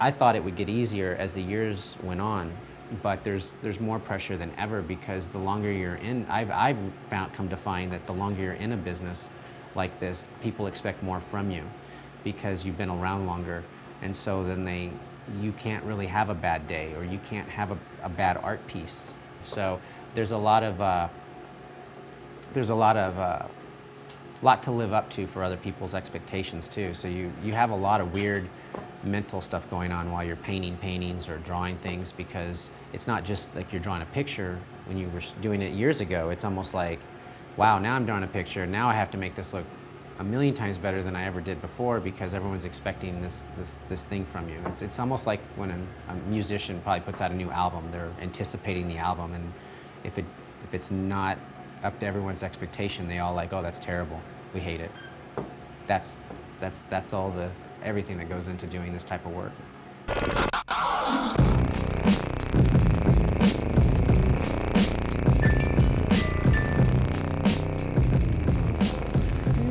I thought it would get easier as the years went on, but there's more pressure than ever, because the longer you're in, I've come to find that the longer you're in a business like this, people expect more from you because you've been around longer, and so then you can't really have a bad day, or you can't have a bad art piece. So there's a lot to live up to for other people's expectations too. So you have a lot of weird mental stuff going on while you're painting paintings or drawing things, because it's not just like you're drawing a picture. When you were doing it years ago, it's almost like, wow, now I'm drawing a picture, now I have to make this look a million times better than I ever did before, because everyone's expecting this thing from you. It's almost like when a musician probably puts out a new album, they're anticipating the album, and if it's not up to everyone's expectation, they all like, oh, that's terrible, we hate it. That's all everything that goes into doing this type of work.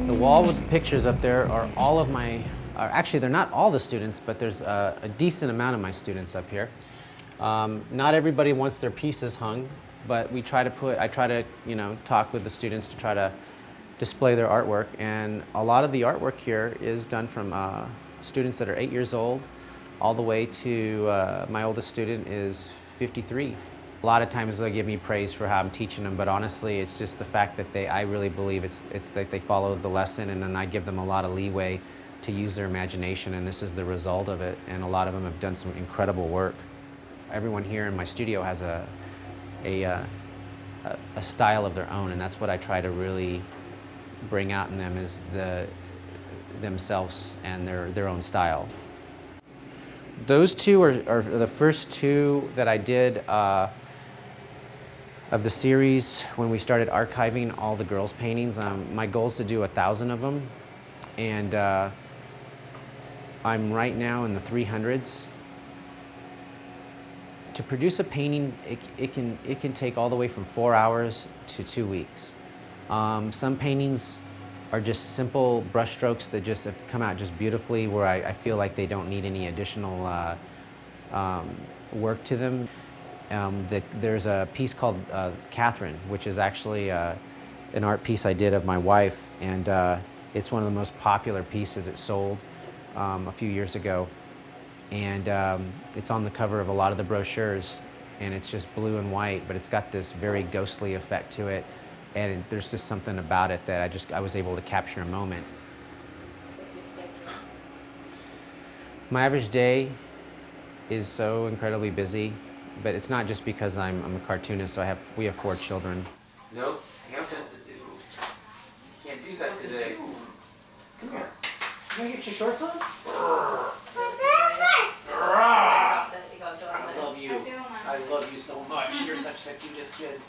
The wall with the pictures up there are all of actually they're not all the students, but there's a decent amount of my students up here. Not everybody wants their pieces hung, but I try to talk with the students to try to display their artwork, and a lot of the artwork here is done from students that are 8 years old all the way to my oldest student is 53. A lot of times they'll give me praise for how I'm teaching them, but honestly it's just the fact that I really believe it's that they follow the lesson, and then I give them a lot of leeway to use their imagination, and this is the result of it, and a lot of them have done some incredible work. Everyone here in my studio has a style of their own, and that's what I try to really bring out in them, is themselves and their own style. Those two are the first two that I did of the series when we started archiving all the girls' paintings. My goal is to do 1,000 of them, and I'm right now in the 300s. To produce a painting, it can take all the way from 4 hours to 2 weeks. Some paintings are just simple brush strokes that just have come out just beautifully, where I feel like they don't need any additional work to them. There's a piece called Catherine, which is actually an art piece I did of my wife, and it's one of the most popular pieces. It sold a few years ago, and it's on the cover of a lot of the brochures, and it's just blue and white, but it's got this very ghostly effect to it, and there's just something about it that I was able to capture a moment. My average day is so incredibly busy, but it's not just because I'm a cartoonist. So we have 4 children. Nope, Hampton to do. Can't do that today. Come here. You gonna get your shorts on? I love you. I love you so much. You're such the cutest kid.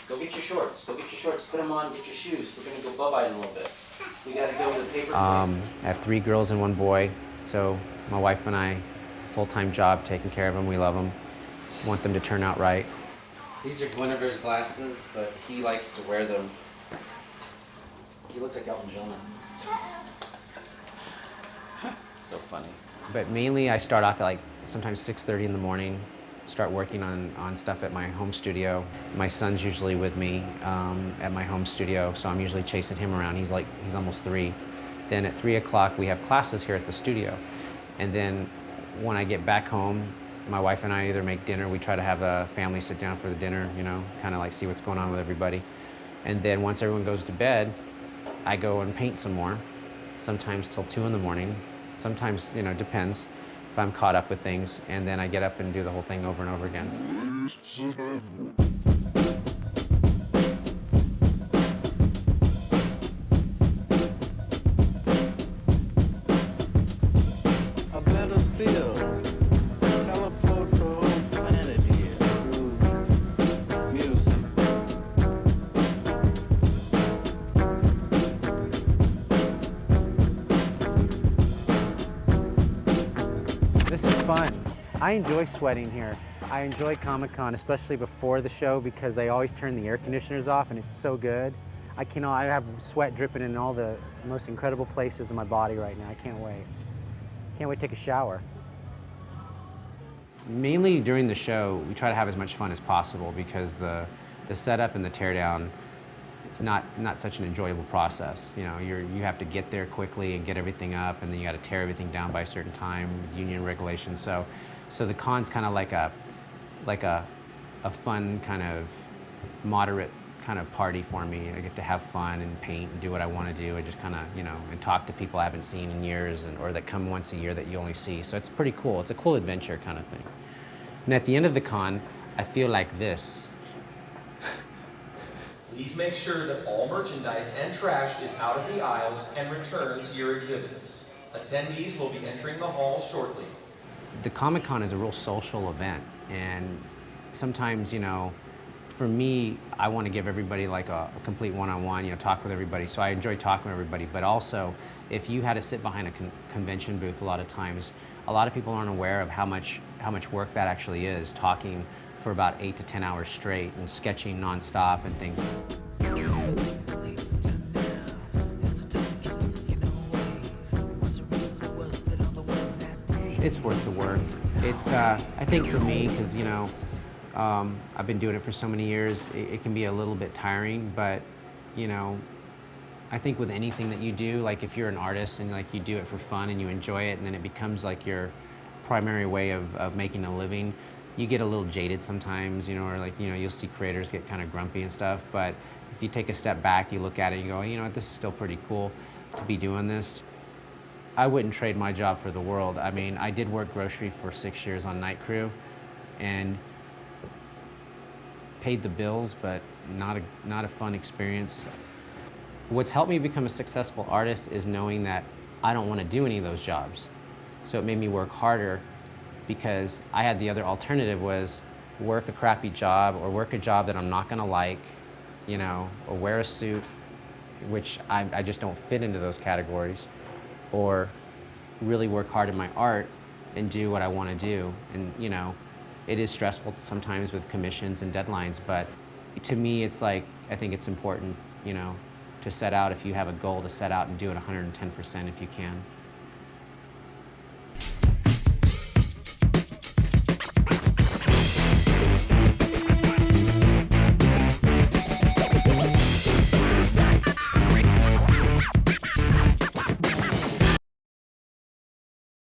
Go get your shorts. Go get your shorts. Put them on. Get your shoes. We're gonna go bub-eyed in a little bit. We gotta go to the paper place. I have 3 girls and 1 boy. So my wife and I, it's a full-time job taking care of them. We love them. Want them to turn out right. These are Guinevere's glasses, but he likes to wear them. He looks like Elton John. So funny. But mainly I start off at like sometimes 6:30 in the morning, start working on stuff at my home studio. My son's usually with me at my home studio, so I'm usually chasing him around. He's almost 3. Then at 3 o'clock we have classes here at the studio. And then when I get back home, my wife and I either make dinner. We try to have the family sit down for the dinner, kind of like see what's going on with everybody. And then once everyone goes to bed, I go and paint some more, sometimes till 2 in the morning. Sometimes, depends if I'm caught up with things, and then I get up and do the whole thing over and over again. A better still, teleport the whole planet here through music. This is fun. I enjoy sweating here. I enjoy Comic-Con, especially before the show, because they always turn the air conditioners off and it's so good. I have sweat dripping in all the most incredible places in my body right now. I can't wait. Can't wait to take a shower. Mainly during the show, we try to have as much fun as possible because the setup and the teardown, it's not such an enjoyable process. You know, you have to get there quickly and get everything up, and then you got to tear everything down by a certain time, union regulations. So the con's kind of like a fun kind of moderate kind of party for me. I get to have fun and paint and do what I want to do and just kind of, you know, and talk to people I haven't seen in years or that come once a year that you only see. So it's pretty cool. It's a cool adventure kind of thing. And at the end of the con, I feel like this. Please make sure that all merchandise and trash is out of the aisles and returned to your exhibits. Attendees will be entering the hall shortly. The Comic-Con is a real social event, and sometimes, you know, for me, I want to give everybody like a complete one-on-one, you know, talk with everybody. So I enjoy talking with everybody, but also if you had to sit behind a convention booth a lot of times, a lot of people aren't aware of how much work that actually is, talking for about 8 to 10 hours straight and sketching nonstop and things. It's worth the work. It's, I think for me, because, you know, I've been doing it for so many years, it can be a little bit tiring, but, you know, I think with anything that you do, like if you're an artist and like you do it for fun and you enjoy it and then it becomes like your primary way of making a living, you get a little jaded sometimes, you know, or like, you know, you'll see creators get kind of grumpy and stuff, but if you take a step back, you look at it and you go, you know what, this is still pretty cool to be doing this. I wouldn't trade my job for the world. I mean, I did work grocery for 6 years on night crew and paid the bills, but not a fun experience. What's helped me become a successful artist is knowing that I don't want to do any of those jobs. So it made me work harder because I had the other alternative was work a crappy job or work a job that I'm not going to like, you know, or wear a suit, which I just don't fit into those categories, or really work hard in my art and do what I want to do. And, you know, it is stressful sometimes with commissions and deadlines, but to me, it's like, I think it's important, you know, to set out, if you have a goal, to set out and do it 110% if you can.